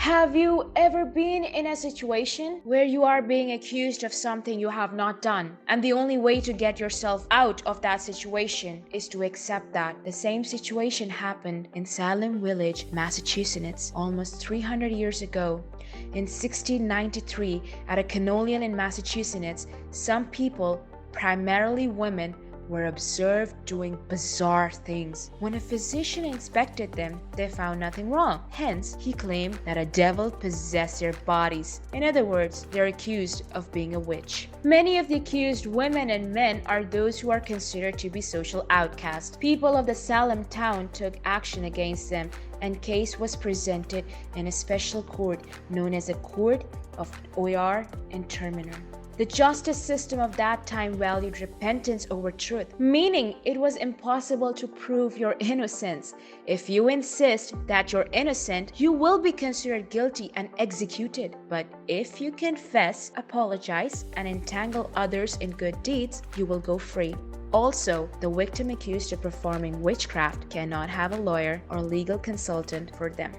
Have you ever been in a situation where you are being accused of something you have not done, and the only way to get yourself out of that situation is to accept that? The same situation happened in Salem Village, Massachusetts, almost 300 years ago. In 1693, at a colonial in Massachusetts, some people, primarily women, were observed doing bizarre things. When a physician inspected them, they found nothing wrong. Hence, he claimed that a devil possessed their bodies. In other words, they're accused of being a witch. Many of the accused women and men are those who are considered to be social outcasts. People of the Salem town took action against them, and case was presented in a special court known as a Court of Oyer and Terminer. The justice system of that time valued repentance over truth, meaning it was impossible to prove your innocence. If you insist that you're innocent, you will be considered guilty and executed. But if you confess, apologize, and entangle others in good deeds, you will go free. Also, the victim accused of performing witchcraft cannot have a lawyer or legal consultant for them.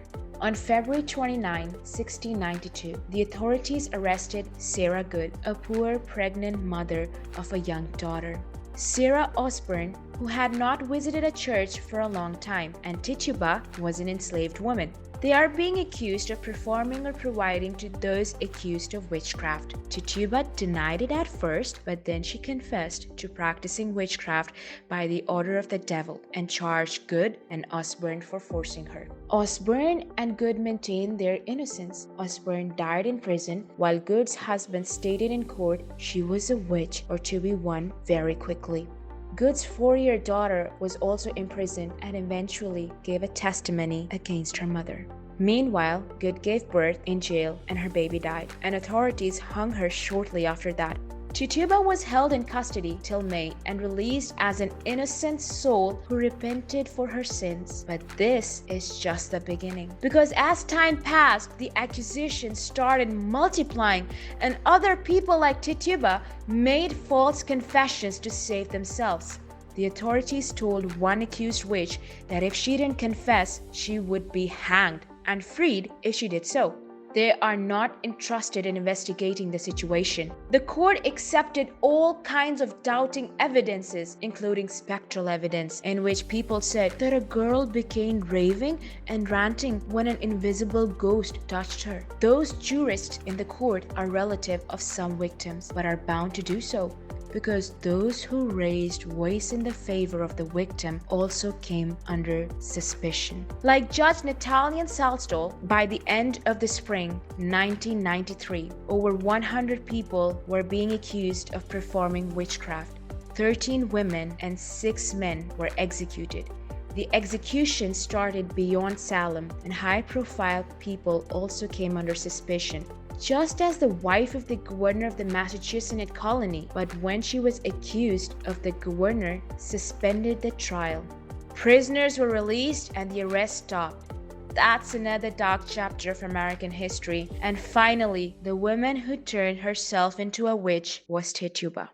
On February 29, 1692, the authorities arrested Sarah Good, a poor pregnant mother of a young daughter. Sarah Osborne, who had not visited a church for a long time, and Tituba was an enslaved woman. They are being accused of performing or providing to those accused of witchcraft. Tituba denied it at first, but then she confessed to practicing witchcraft by the order of the devil and charged Good and Osborne for forcing her. Osborne and Good maintained their innocence. Osborne died in prison, while Good's husband stated in court she was a witch or to be one very quickly. Good's 4-year daughter was also imprisoned and eventually gave a testimony against her mother. Meanwhile, Good gave birth in jail and her baby died, and authorities hung her shortly after that. Tituba was held in custody till May and released as an innocent soul who repented for her sins. But this is just the beginning, because as time passed, the accusations started multiplying, and other people like Tituba made false confessions to save themselves. The authorities told one accused witch that if she didn't confess, she would be hanged and freed if she did so. They are not entrusted in investigating the situation. The court accepted all kinds of doubting evidences, including spectral evidence, in which people said that a girl became raving and ranting when an invisible ghost touched her. Those jurists in the court are relative of some victims, but are bound to do so, because those who raised voice in the favor of the victim also came under suspicion. Like Judge Nathaniel Salstall, by the end of the spring 1993, over 100 people were being accused of performing witchcraft. 13 women and 6 men were executed. The execution started beyond Salem, and high-profile people also came under suspicion, just as the wife of the governor of the Massachusetts colony, but when she was accused of the governor, suspended the trial. Prisoners were released and the arrest stopped. That's another dark chapter of American history. And finally, the woman who turned herself into a witch was Tituba.